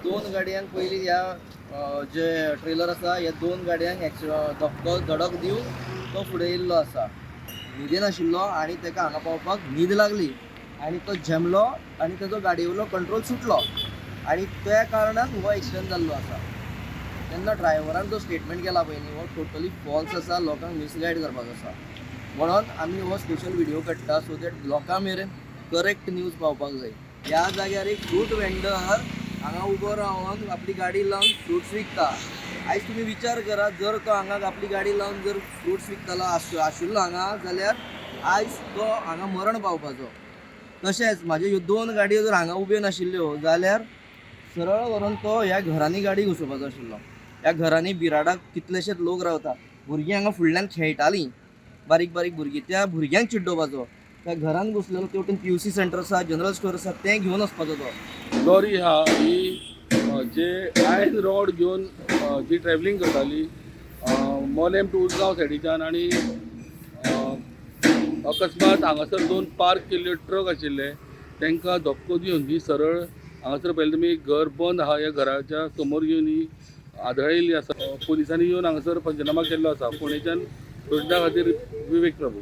दोन गाडयांक पयलीं ह्या जे ट्रेलर आसा ह्या दोन गाडयांक धक्को धडक दिवन तो फुडें येयल्लो आसा। न्हिदेन आशिल्लो आनी ताका हांगा पावपाक न्हीद लागली आनी तो झेमलो आनी ताजो गाडयेवयलो कंट्रोल सुटलो आनी त्या कारणान हो एक्सिडंट जाल्लो आसा। तेन्ना ड्रायव्हरान जो स्टेटमेंट केला पळय न्ही हो टोटली फॉल्स आसा, लोकांक मिसगायड करपाक आसा। म्हणून आमी हो स्पेशल व्हिडिओ काडटा सो दॅट लोकां मेरेन करेक्ट न्यूज पावपाक जाय। ह्या जाग्यार एक फ्रूट वेंडर हांगा उबो रावन आपली गाडी लावन फ्रुट्स विकता। आयज तुमी विचार करा, जर तो हांगा आपली गाडी लावन जर फ्रुट्स विकतालो आशिल्लो हांगा जाल्यार आयज तो हांगा मरण पावपाचो। तशेंच म्हाज्यो ह्यो दोन गाडयो जर हांगा उब्यो नाशिल्ल्यो जाल्यार सरळ व्हरून तो ह्या घरांनी गाडी घुसोवपाचो आशिल्लो। ह्या घरांनी बिराडाक कितलेशेच लोक रावता, भुरगीं हांगा फुडल्यान खेळटालीं, बारीक बारीक भुरगीं, त्या भुरग्यांक चिड्डोवपाचो। त्या घरान घुसलेलो ते वटेन PUC सेंटर आसा, जनरल स्टोर आसा, तें घेवन वचपाचो तो। लॉरी ही जे आयन रोड घेवन जी ट्रॅव्हलिंग करताली मोलेम टू उसगांव सायडीच्यान आनी अकस्मात हांगासर दोन पार्क केल्ले ट्रक आशिल्ले तांकां धक्को दिवन ही सरळ हांगासर पयलें तुमी घर बंद आहा ह्या घराच्या समोर येवन ही आदळिल्ली आसा। पुलिसांनी येवन हांगासर पंचनामा केल्लो आसा। पुणेच्यान रोजडा खातीर विवेक प्रभू।